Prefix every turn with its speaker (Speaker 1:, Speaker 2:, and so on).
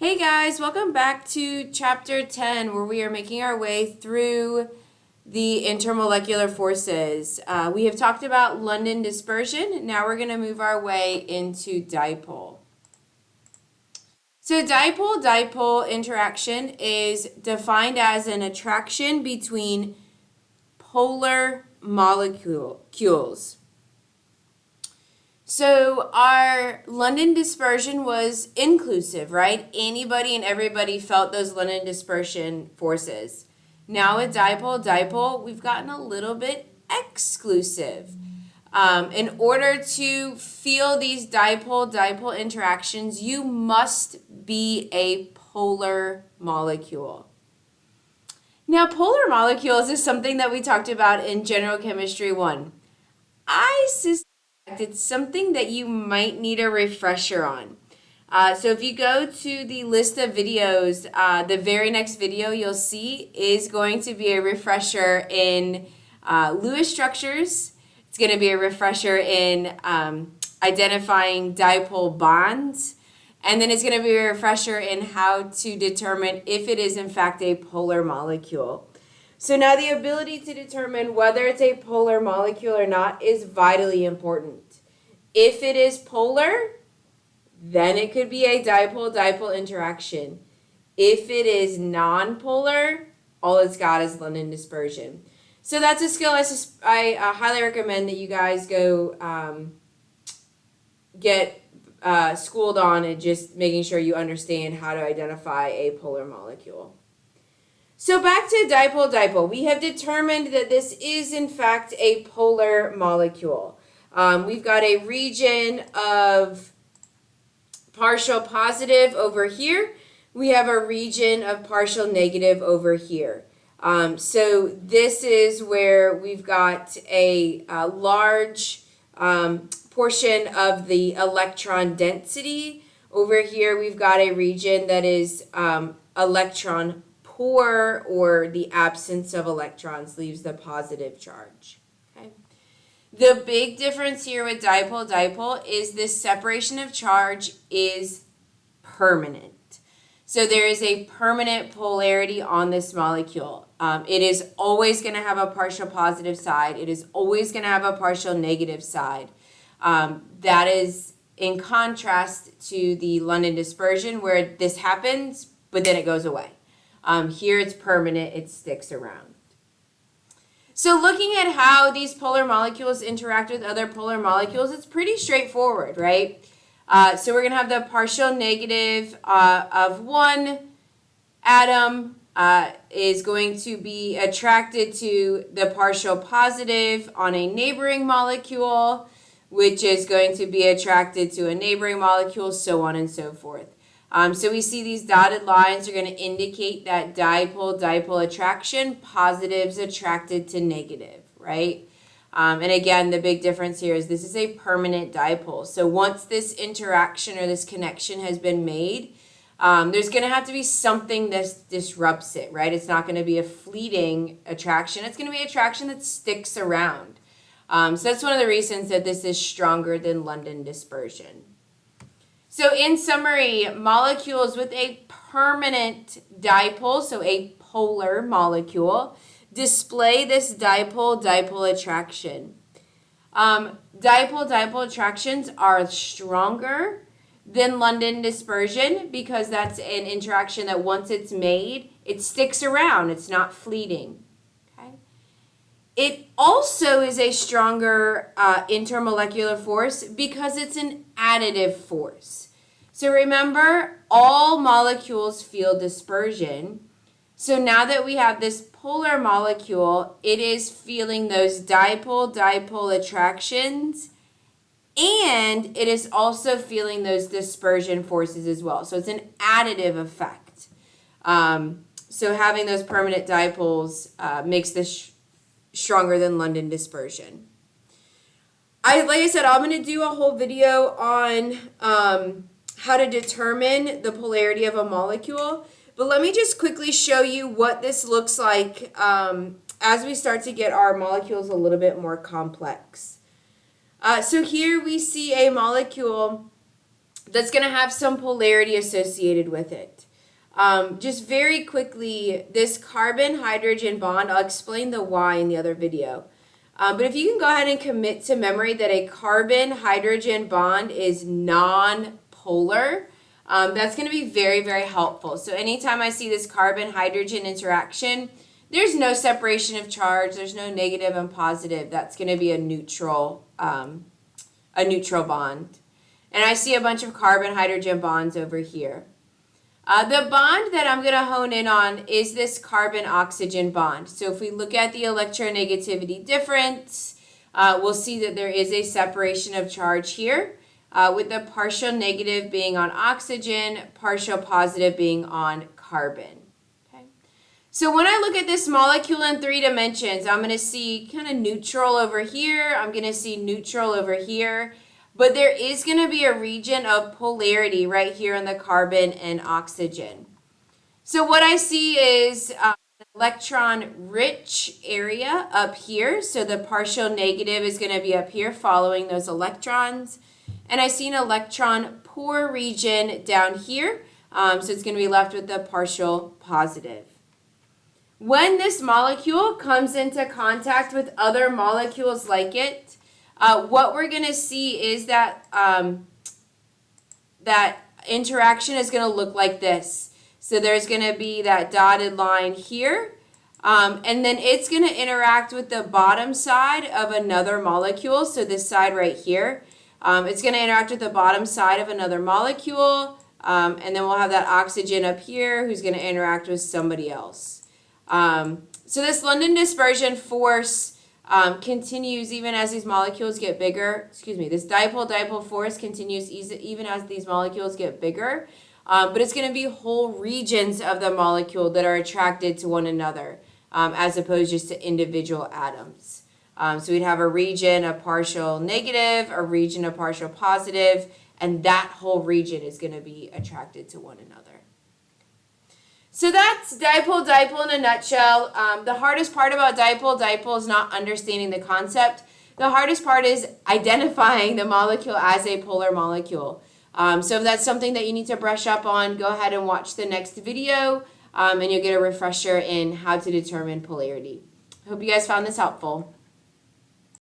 Speaker 1: Hey guys, welcome back to chapter 10 where we are making our way through the intermolecular forces. We have talked about London dispersion. Now we're going to move our way into dipole. So dipole-dipole interaction is defined as an attraction between polar molecules. So our London dispersion was inclusive, right? Anybody and everybody felt those London dispersion forces. Now with dipole, we've gotten a little bit exclusive. In order to feel these dipole-dipole interactions, you must be a polar molecule. Now, polar molecules is something that we talked about in General Chemistry 1. I suspect it's something that you might need a refresher on. So if you go to the list of videos, the very next video you'll see is going to be a refresher in Lewis structures. It's going to be a refresher in identifying dipole bonds. And then it's going to be a refresher in how to determine if it is in fact a polar molecule. So now the ability to determine whether it's a polar molecule or not is vitally important. If it is polar, then it could be a dipole-dipole interaction. If it is non-polar, all it's got is London dispersion. So that's a skill I highly recommend that you guys go get schooled on, and just making sure you understand how to identify a polar molecule. So back to dipole-dipole. We have determined that this is in fact a polar molecule. We've got a region of partial positive over here. We have a region of partial negative over here. So this is where we've got a large portion of the electron density. Over here we've got a region that is electron poor, or the absence of electrons leaves the positive charge. Okay. The big difference here with dipole-dipole is this separation of charge is permanent. So there is a permanent polarity on this molecule. It is always going to have a partial positive side. It is always going to have a partial negative side. That is in contrast to the London dispersion, where this happens, but then it goes away. Here it's permanent, it sticks around. So looking at how these polar molecules interact with other polar molecules, it's pretty straightforward, right? So we're going to have the partial negative of one atom is going to be attracted to the partial positive on a neighboring molecule, which is going to be attracted to a neighboring molecule, so on and so forth. So we see these dotted lines are going to indicate that dipole-dipole attraction, positives attracted to negative, right? And again, the big difference here is this is a permanent dipole. So once this interaction or this connection has been made, there's going to have to be something that disrupts it, right? It's not going to be a fleeting attraction. It's going to be an attraction that sticks around. So that's one of the reasons that this is stronger than London dispersion. So in summary, molecules with a permanent dipole, so a polar molecule, display this dipole-dipole attraction. Dipole-dipole attractions are stronger than London dispersion because that's an interaction that once it's made, it sticks around. It's not fleeting. It also is a stronger intermolecular force because it's an additive force. So remember, all molecules feel dispersion. So now that we have this polar molecule, it is feeling those dipole-dipole attractions, and it is also feeling those dispersion forces as well. So it's an additive effect. So having those permanent dipoles makes this stronger than London dispersion. Like I said, I'm going to do a whole video on how to determine the polarity of a molecule. But let me just quickly show you what this looks like as we start to get our molecules a little bit more complex. So here we see a molecule that's going to have some polarity associated with it. Just very quickly, this carbon-hydrogen bond, I'll explain the why in the other video. But if you can go ahead and commit to memory that a carbon-hydrogen bond is non-polar, that's going to be very, very helpful. So anytime I see this carbon-hydrogen interaction, there's no separation of charge. There's no negative and positive. That's going to be a neutral bond. And I see a bunch of carbon-hydrogen bonds over here. The bond that I'm going to hone in on is this carbon-oxygen bond. So if we look at the electronegativity difference, we'll see that there is a separation of charge here, with the partial negative being on oxygen, partial positive being on carbon. Okay. So when I look at this molecule in 3 dimensions, I'm going to see kind of neutral over here. I'm going to see neutral over here. But there is going to be a region of polarity right here in the carbon and oxygen. So what I see is an electron-rich area up here. So the partial negative is going to be up here following those electrons. And I see an electron-poor region down here. So it's going to be left with the partial positive. When this molecule comes into contact with other molecules like it, what we're going to see is that that interaction is going to look like this. So there's going to be that dotted line here, and then it's going to interact with the bottom side of another molecule. So this side right here, it's going to interact with the bottom side of another molecule, and then we'll have that oxygen up here who's going to interact with somebody else. So this London dispersion force continues even as these molecules get bigger. This dipole-dipole force continues even as these molecules get bigger. But it's going to be whole regions of the molecule that are attracted to one another, as opposed just to individual atoms. So we'd have a region of partial negative, a region of partial positive, and that whole region is going to be attracted to one another. So that's dipole-dipole in a nutshell. The hardest part about dipole-dipole is not understanding the concept. The hardest part is identifying the molecule as a polar molecule. So if that's something that you need to brush up on, go ahead and watch the next video, and you'll get a refresher in how to determine polarity. I hope you guys found this helpful.